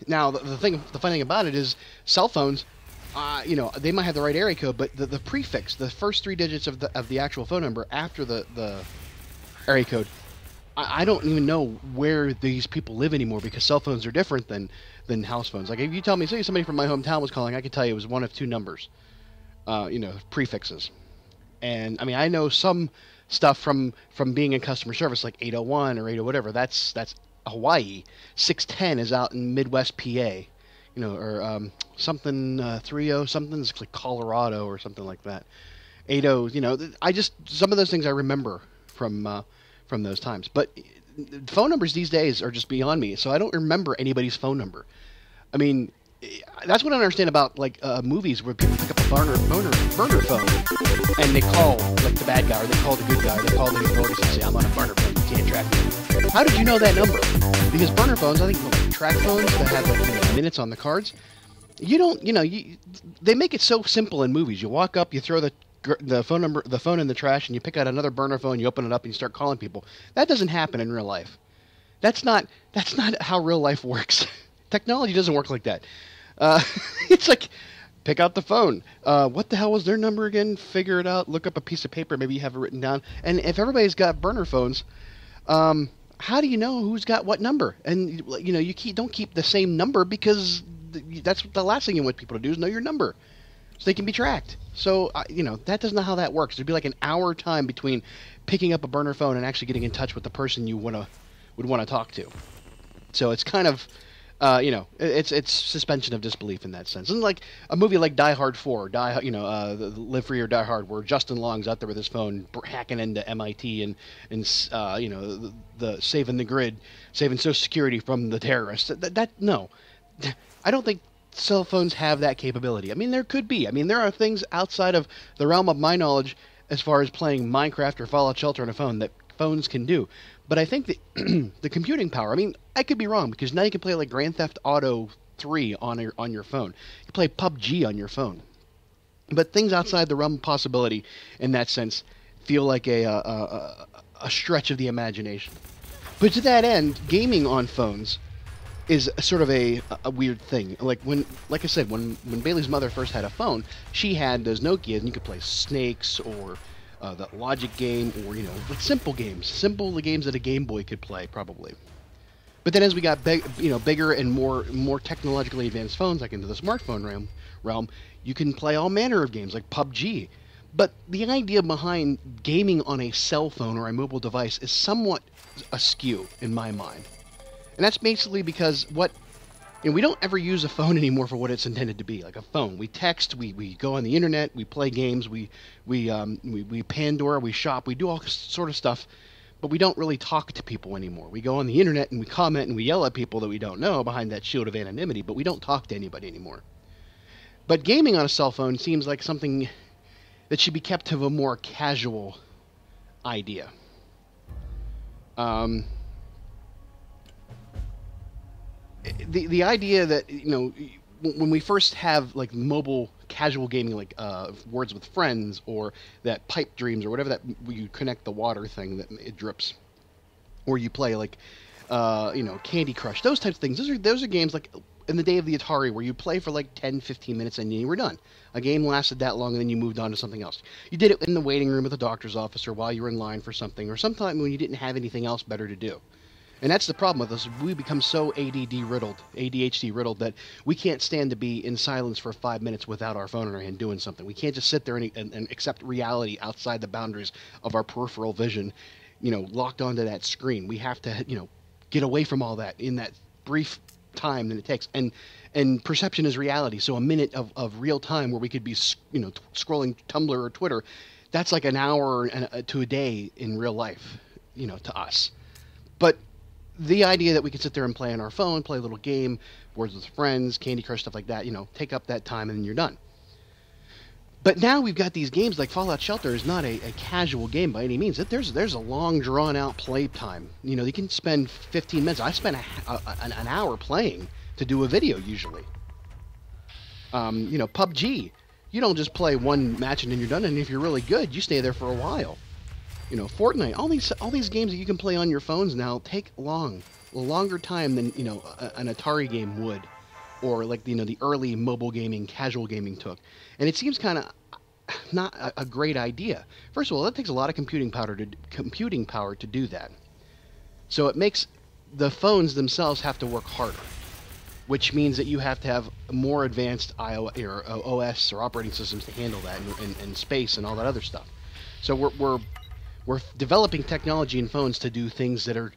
A: Now, the funny thing about it is cell phones, you know, they might have the right area code, but the prefix, the first 3 digits of the actual phone number after the area code, I don't even know where these people live anymore, because cell phones are different than house phones. Like, if you tell me, say somebody from my hometown was calling, I could tell you it was one of 2 numbers, you know, prefixes. And I mean, I know some stuff from being in customer service, like 801 or 80 whatever. That's Hawaii. 610 is out in Midwest PA, you know, or something 30 something is like Colorado or something like that. 80, you know, some of those things I remember from those times. But phone numbers these days are just beyond me, so I don't remember anybody's phone number. I mean, that's what I understand about, like, movies where people pick up a burner phone and they call, like, the bad guy, or they call the good guy, they call the authorities and say, I'm on a burner phone, you can't track me. How did you know that number? Because burner phones, I think, like, track phones that have, like, you know, minutes on the cards, you don't, you know, they make it so simple in movies. You walk up, you throw the phone in the trash, and you pick out another burner phone, you open it up, and you start calling people. That doesn't happen in real life. That's not how real life works. Technology doesn't work like that. It's like, pick out the phone. What the hell was their number again? Figure it out. Look up a piece of paper. Maybe you have it written down. And if everybody's got burner phones, how do you know who's got what number? And, you know, don't keep the same number, because that's the last thing you want people to do is know your number, so they can be tracked. So, you know, that doesn't know how that works. There'd be like an hour time between picking up a burner phone and actually getting in touch with the person you would want to talk to. So it's kind of, you know, it's suspension of disbelief in that sense. And like a movie like Die Hard 4, Live Free or Die Hard, where Justin Long's out there with his phone hacking into MIT and you know, the saving the grid, saving Social Security from the terrorists. No, I don't think cell phones have that capability. I mean, there could be. I mean, there are things outside of the realm of my knowledge as far as playing Minecraft or Fallout Shelter on a phone that phones can do. But I think the computing power, I mean, I could be wrong, because now you can play like Grand Theft Auto 3 on your phone. You can play PUBG on your phone. But things outside the realm of possibility in that sense feel like a stretch of the imagination. But to that end, gaming on phones is sort of a weird thing. Like I said, when Bailey's mother first had a phone, she had those Nokias, and you could play Snakes or the Logic game, or like simple games, the games that a Game Boy could play probably. But then as we got bigger and more technologically advanced phones, like into the smartphone realm, you can play all manner of games like PUBG. But the idea behind gaming on a cell phone or a mobile device is somewhat askew in my mind. And that's basically because we don't ever use a phone anymore for what it's intended to be, like a phone. We text, we go on the internet, we play games, we Pandora, we shop, we do all sort of stuff, but we don't really talk to people anymore. We go on the internet and we comment and we yell at people that we don't know behind that shield of anonymity, but we don't talk to anybody anymore. But gaming on a cell phone seems like something that should be kept to a more casual idea. The idea that when we first have like mobile casual gaming, like Words with Friends or that Pipe Dreams or whatever, that you connect the water thing that it drips, or you play like Candy Crush, those types of things. Those are games like in the day of the Atari where you play for like 10-15 minutes and you were done. A game lasted that long and then you moved on to something else. You did it in the waiting room at the doctor's office, or while you were in line for something, or sometime when you didn't have anything else better to do. And that's the problem with us. We become so ADHD riddled, that we can't stand to be in silence for 5 minutes without our phone in our hand doing something. We can't just sit there and accept reality outside the boundaries of our peripheral vision, locked onto that screen. We have to, get away from all that in that brief time that it takes. And perception is reality. So a minute of real time where we could be, scrolling Tumblr or Twitter, that's like an hour to a day in real life, to us. But the idea that we can sit there and play on our phone, play a little game, Words with Friends, Candy Crush, stuff like that, take up that time and then you're done. But now we've got these games like Fallout Shelter is not a casual game by any means. There's a long, drawn-out play time. You can spend 15 minutes. I spent an hour playing to do a video usually. PUBG, you don't just play one match and then you're done, and if you're really good, you stay there for a while. Fortnite, all these games that you can play on your phones now take a longer time than an Atari game would, or like the early mobile gaming, casual gaming took. And it seems kind of not a great idea. First of all, that takes a lot of computing power to do that. So it makes the phones themselves have to work harder, which means that you have to have more advanced iOS or OS or operating systems to handle that, and space and all that other stuff. So we're developing technology in phones to do things that are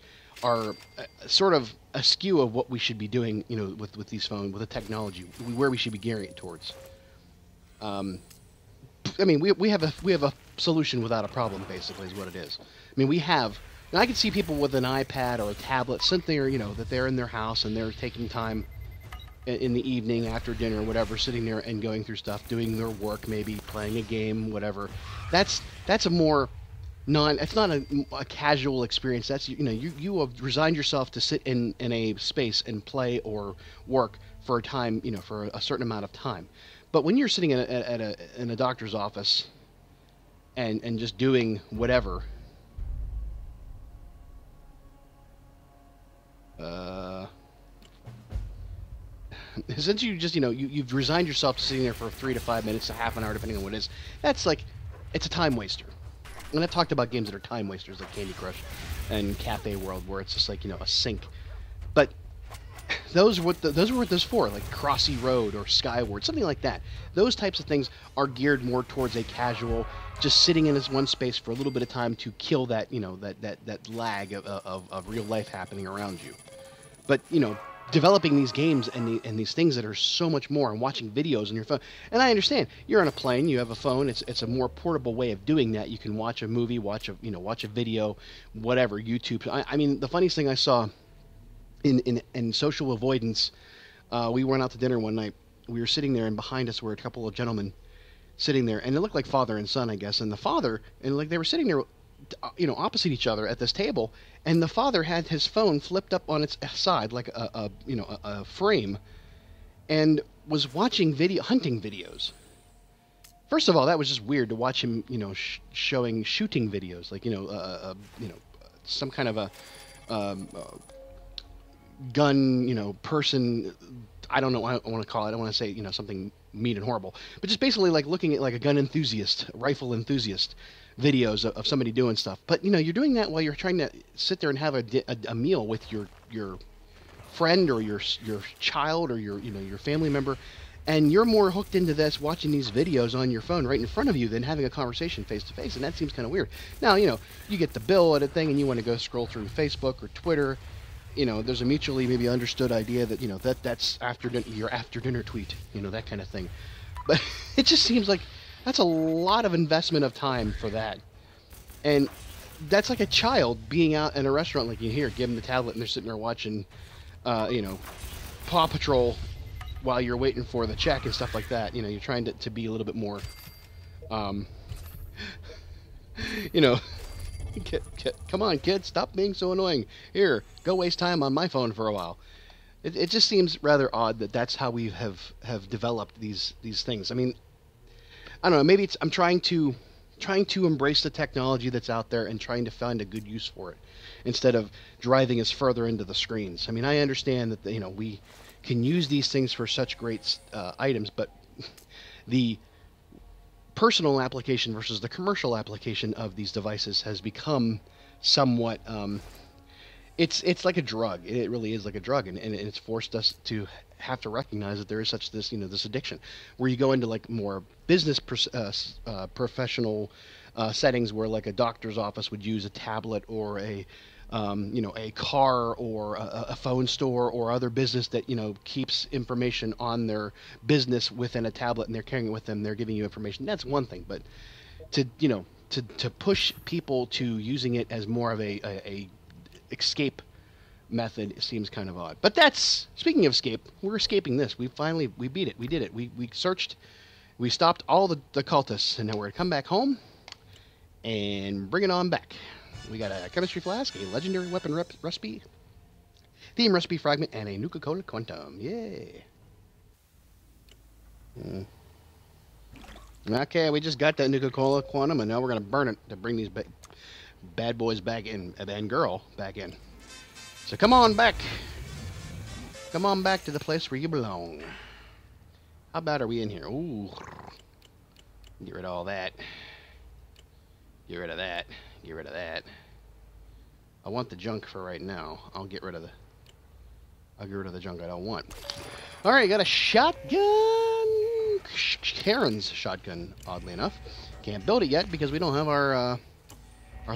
A: sort of askew of what we should be doing, with these phones, with the technology, where we should be gearing it towards. We have a solution without a problem, basically, is what it is. I can see people with an iPad or a tablet sitting there, that they're in their house and they're taking time in the evening after dinner or whatever, sitting there and going through stuff, doing their work, maybe playing a game, whatever. That's a more it's not a casual experience. That's you have resigned yourself to sit in a space and play or work for a time, for a certain amount of time. But when you're sitting in a doctor's office and just doing whatever, since you just you've resigned yourself to sitting there for 3 to 5 minutes to half an hour, depending on what it is, that's like, it's a time waster. And I've talked about games that are time wasters, like Candy Crush and Cafe World, where it's just like, a sink. But those are what those for, like Crossy Road or Skyward, something like that. Those types of things are geared more towards a casual, just sitting in this one space for a little bit of time to kill that, that lag of real life happening around you. But, developing these games and these things that are so much more, and watching videos on your phone. And I understand, you're on a plane, you have a phone, it's a more portable way of doing that. You can watch a movie, watch a video, whatever, YouTube. The funniest thing I saw in social avoidance, we went out to dinner one night. We were sitting there, and behind us were a couple of gentlemen sitting there, and it looked like father and son, I guess. And the father, and like they were sitting there, opposite each other at this table, and the father had his phone flipped up on its side like a frame, and was watching hunting videos. First of all, that was just weird to watch him, showing shooting videos, like some kind of a gun, person. I don't know what I want to call it. I don't want to say, something mean and horrible, but just basically like looking at like a gun enthusiast, rifle enthusiast videos of somebody doing stuff. But you're doing that while you're trying to sit there and have a meal with your friend or your child or your family member, and you're more hooked into this watching these videos on your phone right in front of you than having a conversation face to face, and that seems kind of weird. Now you get the bill at a thing and you want to go scroll through Facebook or Twitter. There's a mutually maybe understood idea that that's your after dinner tweet, that kind of thing. But it just seems like that's a lot of investment of time for that. And that's like a child being out in a restaurant, like you hear, give them the tablet and they're sitting there watching, Paw Patrol while you're waiting for the check and stuff like that. You're trying to be a little bit more, come on, kids, stop being so annoying. Here, go waste time on my phone for a while. It just seems rather odd that that's how we have developed these things. I mean, I don't know. Maybe I'm trying to embrace the technology that's out there and trying to find a good use for it instead of driving us further into the screens. I mean, I understand that we can use these things for such great items, but the personal application versus the commercial application of these devices has become somewhat it's like a drug. It really is like a drug, and it's forced us to have to recognize that there is such this addiction where you go into like more business professional settings where like a doctor's office would use a tablet or a car or a phone store or other business that keeps information on their business within a tablet, and they're carrying it with them. They're giving you information. That's one thing, but to push people to using it as more of a escape method seems kind of odd. But that's, speaking of escape, we're escaping this. We beat it. We did it. We searched. We stopped all the cultists, and now we're going to come back home and bring it on back. We got a chemistry flask, a legendary weapon recipe, theme recipe fragment, and a Nuka-Cola Quantum. Yay! Okay, we just got that Nuka-Cola Quantum, and now we're going to burn it to bring these bad boys back in, and girl back in. So come on back. Come on back to the place where you belong. How bad are we in here? Ooh. Get rid of all that. Get rid of that. Get rid of that. I want the junk for right now. I'll get rid of the junk I don't want. Alright, got a shotgun. Karen's shotgun, oddly enough. Can't build it yet because we don't have our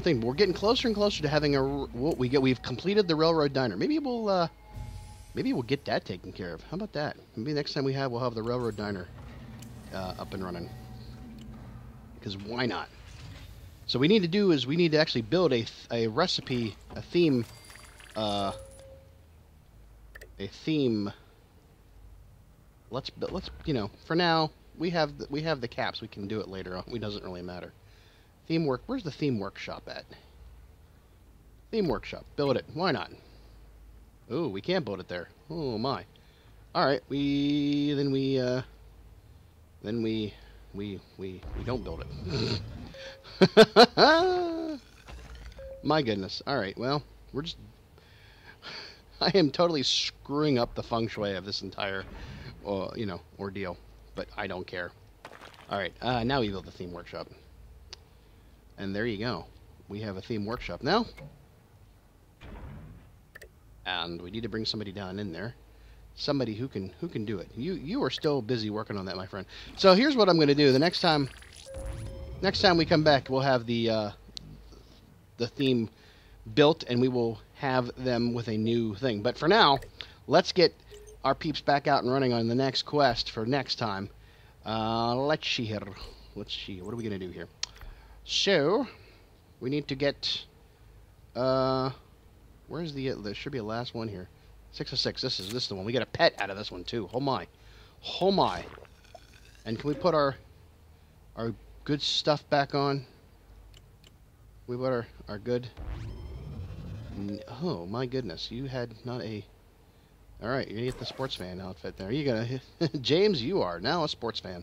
A: thing. But we're getting closer and closer to having we've completed the railroad diner. Maybe we'll get that taken care of. How about that? Maybe next time we'll have the railroad diner up and running. Because why not? So what we need to do is we need to actually build a recipe, a theme. Let's for now we have the caps. We can do it later on. It doesn't really matter. Theme work. Where's the theme workshop at? Theme workshop. Build it. Why not? Oh, we can't build it there. Oh my. All right. We don't build it. My goodness. All right. Well, we're just. I am totally screwing up the feng shui of this entire, ordeal. But I don't care. All right. Now we build the theme workshop. And there you go. We have a theme workshop now. And we need to bring somebody down in there. Somebody who can do it. You are still busy working on that, my friend. So here's what I'm going to do. The next time we come back, we'll have the theme built, and we will have them with a new thing. But for now, let's get our peeps back out and running on the next quest for next time. Let's see here. Let's see. What are we going to do here? So, we need to get, where's there should be a last one here. 6 of 6, this is the one. We get a pet out of this one, too. Oh my. Oh my. And can we put our good stuff back on? We put our good, oh my goodness, you had not a, alright, you're gonna get the sports fan outfit there. You gonna, James, you are now a sports fan.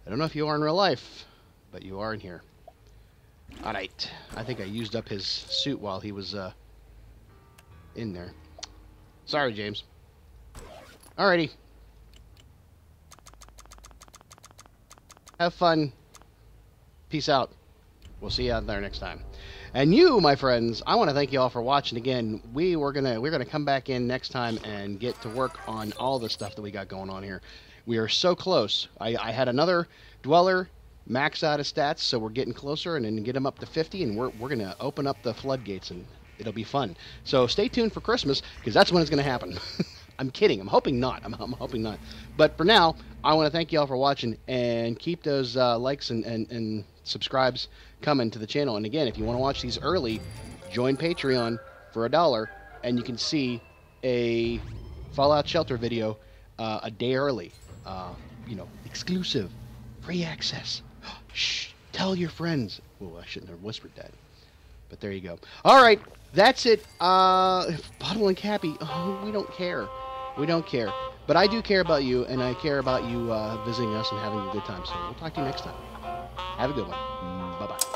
A: I don't know if you are in real life, but you are in here. Alright, I think I used up his suit while he was in there. Sorry, James. Alrighty. Have fun. Peace out. We'll see you out there next time. And you, my friends, I want to thank you all for watching again. We're gonna come back in next time and get to work on all the stuff that we got going on here. We are so close. I had another dweller max out of stats, so we're getting closer, and then get them up to 50, and we're gonna open up the floodgates, and it'll be fun. So stay tuned for Christmas, because that's when it's gonna happen. I'm kidding. I'm hoping not. I'm hoping not. But for now, I want to thank you all for watching, and keep those likes and subscribes coming to the channel. And again, if you want to watch these early, join Patreon for $1, and you can see a Fallout Shelter video a day early. You know, exclusive, free access. Shh, tell your friends. Oh, I shouldn't have whispered that. But there you go. All right, that's it. Bottle and Cappy, oh, we don't care. We don't care. But I do care about you, and I care about you visiting us and having a good time. So we'll talk to you next time. Have a good one. Bye-bye.